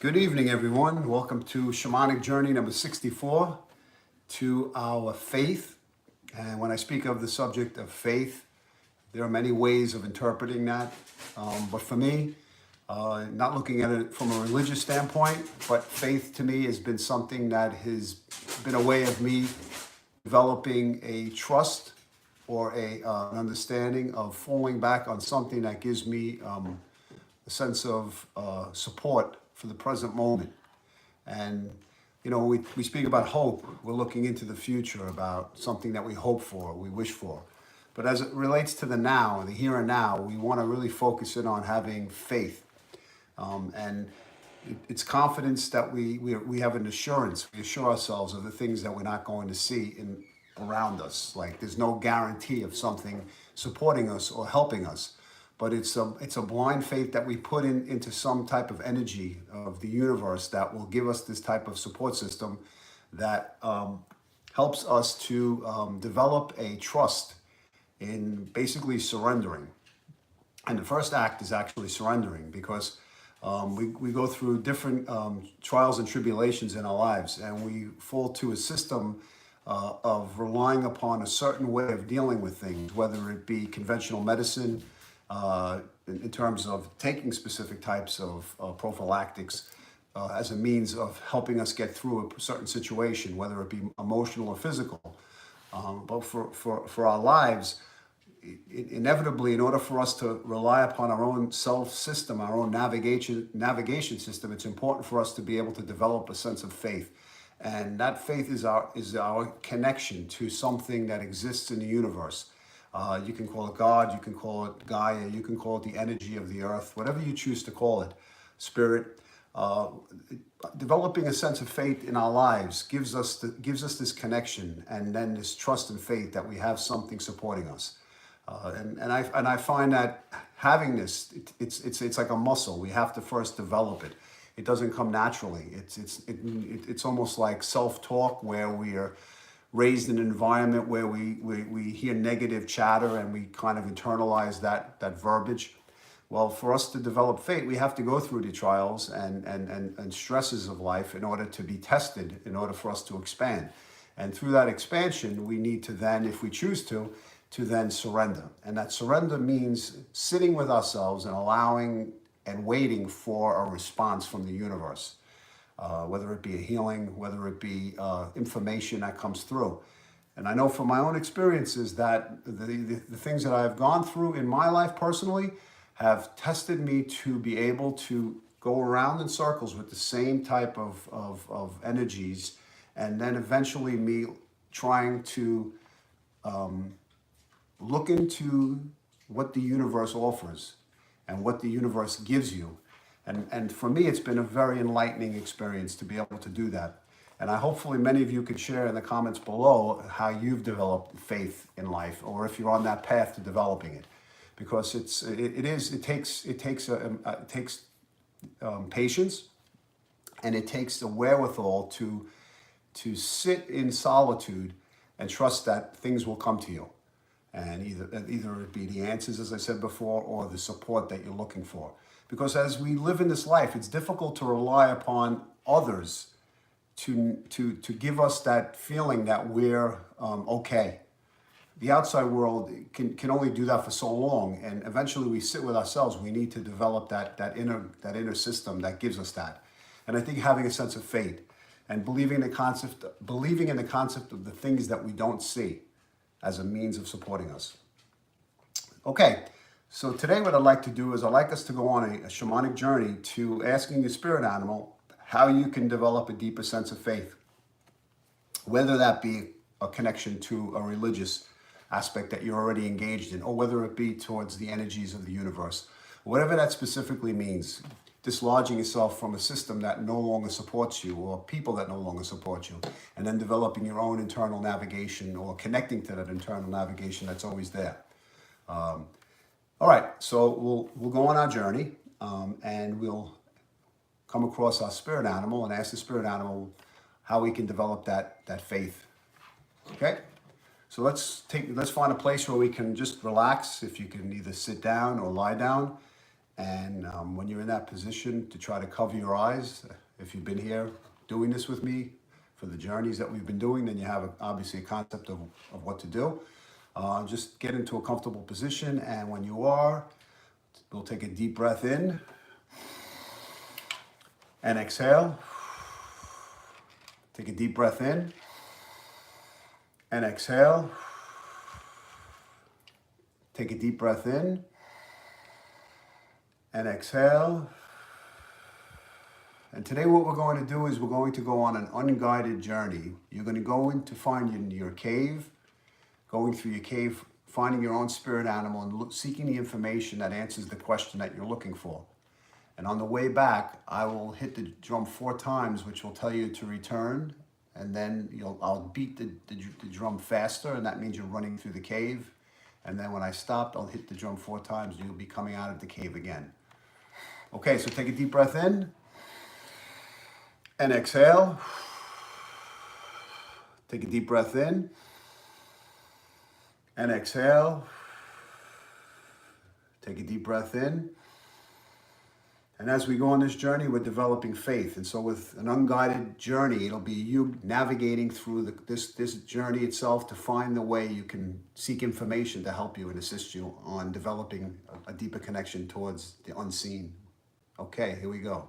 Good evening, everyone. Welcome to Shamanic Journey number 64, to our faith. And when I speak of the subject of faith, there are many ways of interpreting that. But for me, not looking at it from a religious standpoint, but faith to me has been something that has been a way of me developing a trust or an understanding of falling back on something that gives me a sense of support for the present moment. And, we speak about hope. We're looking into the future about something that we hope for, we wish for. But as it relates to the now and the here and now, we want to really focus in on having faith. And it's confidence that we have an assurance. We assure ourselves of the things that we're not going to see around us. Like there's no guarantee of something supporting us or helping us. But it's a blind faith that we put into some type of energy of the universe that will give us this type of support system that helps us to develop a trust in basically surrendering. And the first act is actually surrendering, because we go through different trials and tribulations in our lives, and we fall to a system of relying upon a certain way of dealing with things, whether it be conventional medicine, in terms of taking specific types of prophylactics as a means of helping us get through a certain situation, whether it be emotional or physical. But for our lives, inevitably, in order for us to rely upon our own self system, our own navigation system, it's important for us to be able to develop a sense of faith. And that faith is our connection to something that exists in the universe. You can call it God, you can call it Gaia, you can call it the energy of the earth, whatever you choose to call it, spirit. Developing a sense of faith in our lives gives us this connection, and then this trust and faith that we have something supporting us. And I find that having this, it's like a muscle. We have to first develop it. It doesn't come naturally. It's almost like self-talk, where we are raised in an environment where we hear negative chatter and we kind of internalize that verbiage. Well, for us to develop faith, we have to go through the trials and stresses of life in order to be tested, in order for us to expand. And through that expansion, we need to then, if we choose to then surrender. And that surrender means sitting with ourselves and allowing and waiting for a response from the universe. Whether it be a healing, whether it be information that comes through. And I know from my own experiences that the things that I've gone through in my life personally have tested me to be able to go around in circles with the same type of energies, and then eventually me trying to look into what the universe offers and what the universe gives you. And for me, it's been a very enlightening experience to be able to do that. And hopefully many of you could share in the comments below how you've developed faith in life, or if you're on that path to developing it, because it takes patience, and it takes the wherewithal to sit in solitude and trust that things will come to you, and either it be the answers, as I said before, or the support that you're looking for. Because as we live in this life, it's difficult to rely upon others to give us that feeling that we're okay. The outside world can only do that for so long, and eventually we sit with ourselves. We need to develop that inner system that gives us that. And I think having a sense of faith and believing in the concept of the things that we don't see as a means of supporting us. Okay. So today what I'd like to do is I'd like us to go on a shamanic journey to asking your spirit animal how you can develop a deeper sense of faith. Whether that be a connection to a religious aspect that you're already engaged in, or whether it be towards the energies of the universe. Whatever that specifically means, dislodging yourself from a system that no longer supports you, or people that no longer support you, and then developing your own internal navigation, or connecting to that internal navigation that's always there. All right, so we'll go on our journey, and we'll come across our spirit animal and ask the spirit animal how we can develop that faith. Okay, so let's find a place where we can just relax. If you can either sit down or lie down, And when you're in that position, to try to cover your eyes. If you've been here doing this with me for the journeys that we've been doing, then you have obviously a concept of what to do. Just get into a comfortable position, and when you are, we'll take a deep breath in and exhale. Take a deep breath in and exhale. Take a deep breath in and exhale. And today what we're going to do is we're going to go on an unguided journey. You're going to go in to find your cave, going through your cave, finding your own spirit animal and seeking the information that answers the question that you're looking for. And on the way back, I will hit the drum 4 times, which will tell you to return. And then I'll beat the drum faster, and that means you're running through the cave. And then when I stop, I'll hit the drum 4 times, and you'll be coming out of the cave again. Okay, so take a deep breath in and exhale. Take a deep breath in and exhale. Take a deep breath in. And as we go on this journey, we're developing faith. And so with an unguided journey, it'll be you navigating through this journey itself to find the way you can seek information to help you and assist you on developing a deeper connection towards the unseen. Okay, here we go.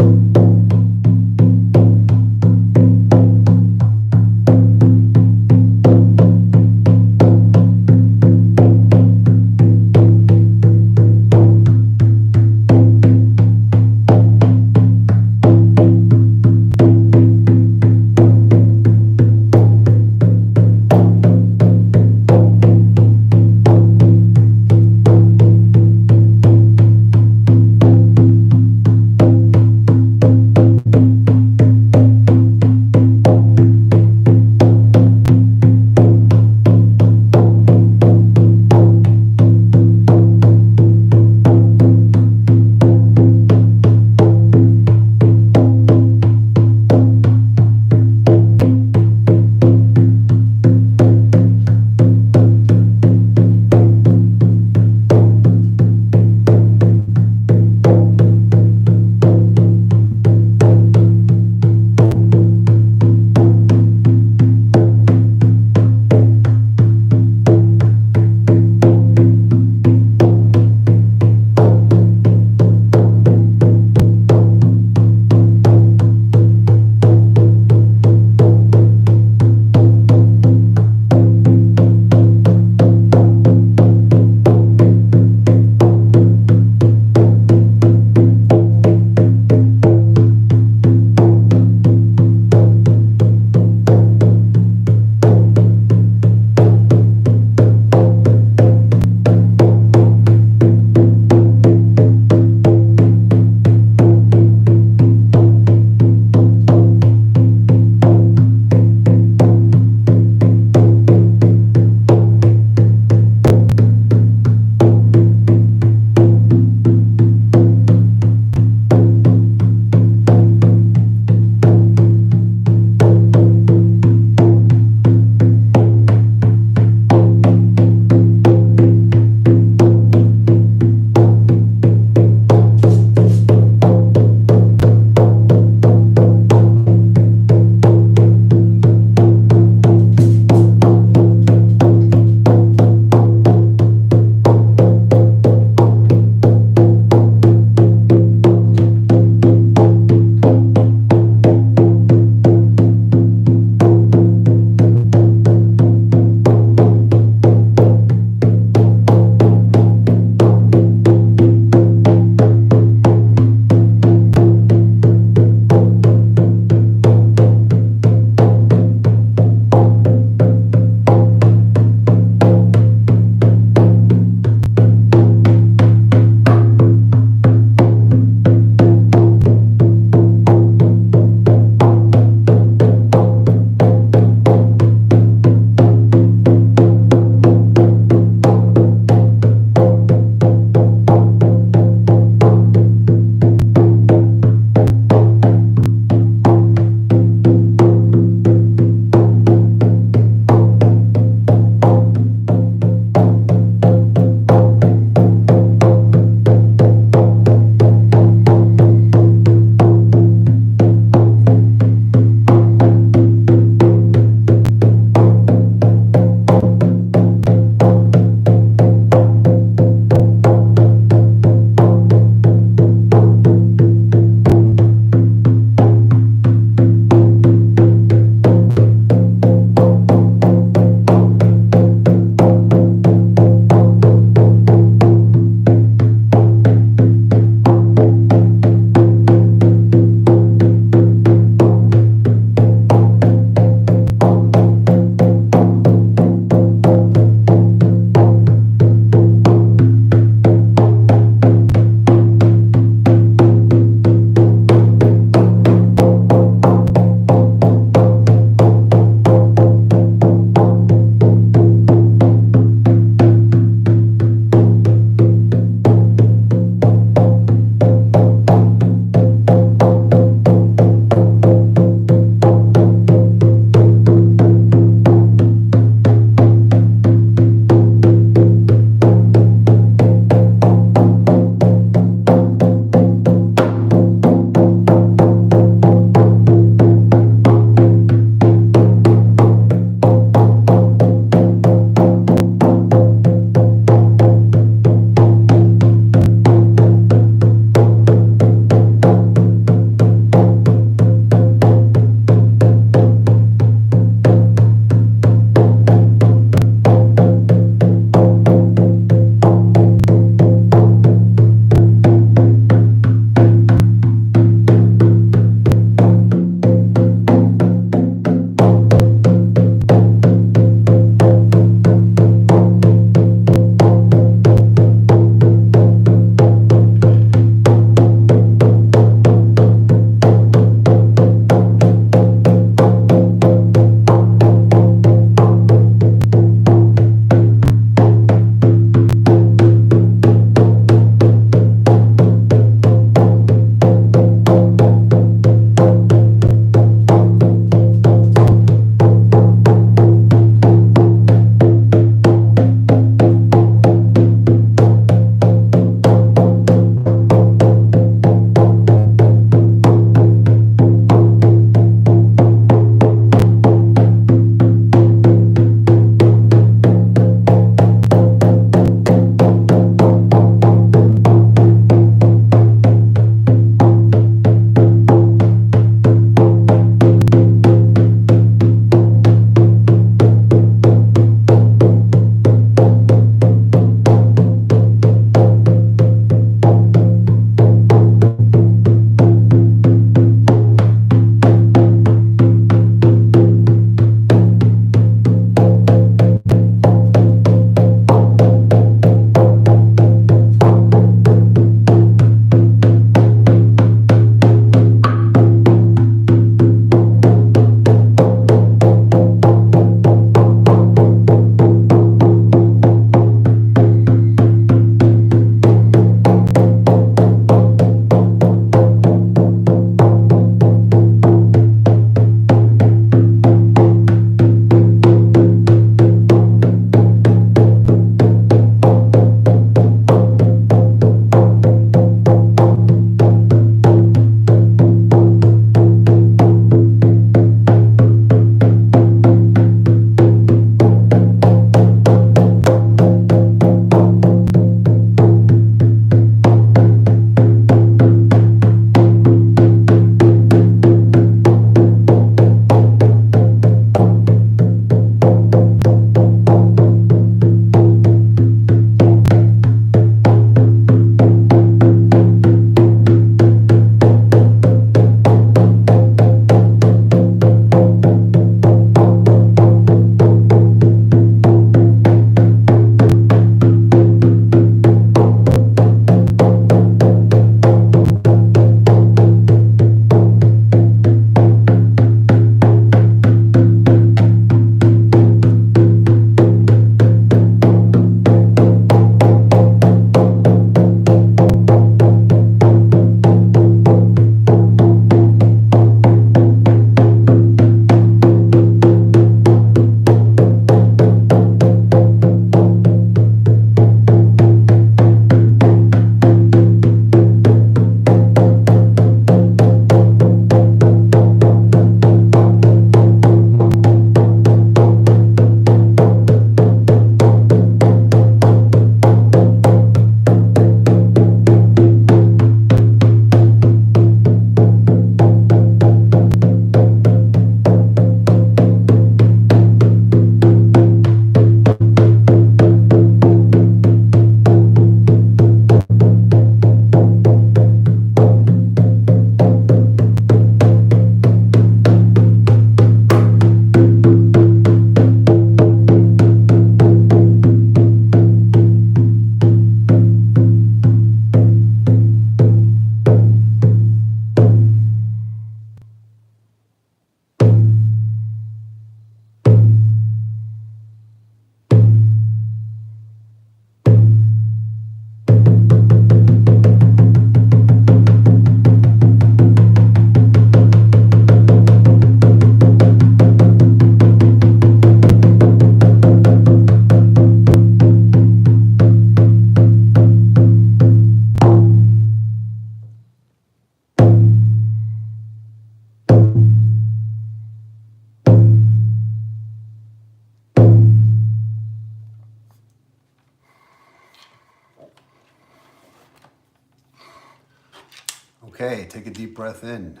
Okay, take a deep breath in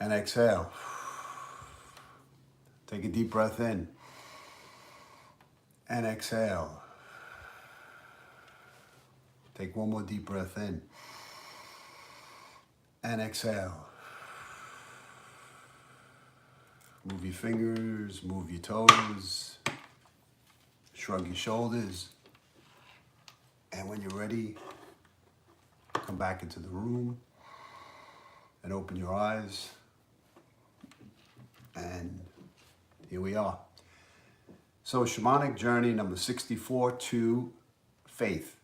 and exhale. Take a deep breath in and exhale. Take one more deep breath in and exhale. Move your fingers, move your toes, shrug your shoulders. And when you're ready, come back into the room and open your eyes. And here we are. So Shamanic journey number 64 to faith.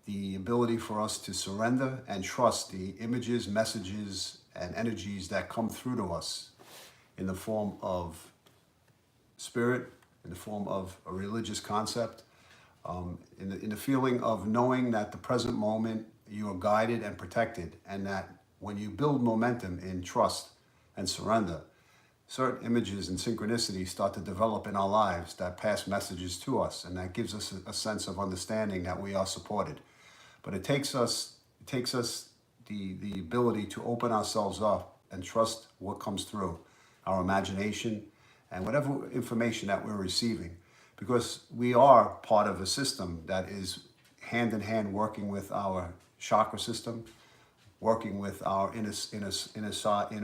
The ability for us to surrender and trust the images, messages, and energies that come through to us in the form of spirit, in the form of a religious concept, in the feeling of knowing that the present moment you are guided and protected, and that when you build momentum in trust and surrender, certain images and synchronicities start to develop in our lives that pass messages to us, and that gives us a sense of understanding that we are supported. But it takes us the ability to open ourselves up and trust what comes through our imagination and whatever information that we're receiving, because we are part of a system that is hand in hand working with our chakra system, working with our inner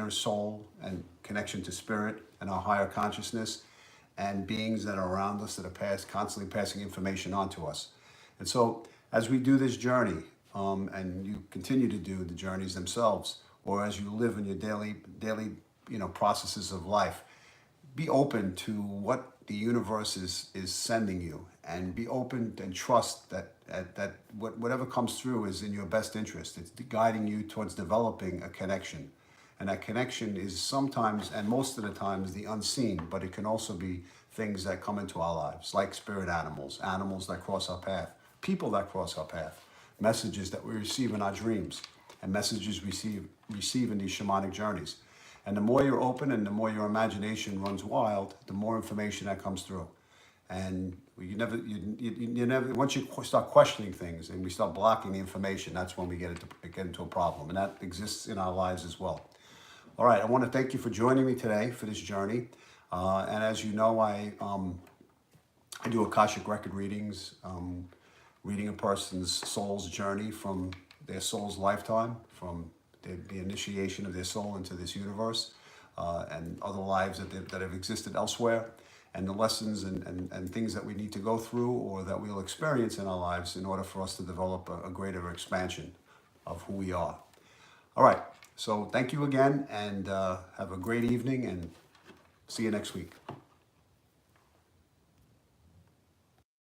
soul and connection to spirit and our higher consciousness and beings that are around us that are constantly passing information on to us. And so as we do this journey, and you continue to do the journeys themselves, or as you live in your daily processes of life, be open to what the universe is sending you, and be open and trust that whatever comes through is in your best interest. It's guiding you towards developing a connection. And that connection is sometimes, and most of the time, is the unseen, but it can also be things that come into our lives, like spirit animals, animals that cross our path, people that cross our path, messages that we receive in our dreams, and messages we receive in these shamanic journeys. And the more you're open and the more your imagination runs wild, the more information that comes through. And you never, once you start questioning things and we start blocking the information, that's when we get into a problem. And that exists in our lives as well. All right, I want to thank you for joining me today for this journey. And as you know, I do Akashic record readings, reading a person's soul's journey from their soul's lifetime, from the initiation of their soul into this universe, and other lives that have existed elsewhere, and the lessons and things that we need to go through or that we'll experience in our lives in order for us to develop a greater expansion of who we are. All right, so thank you again, and have a great evening, and see you next week.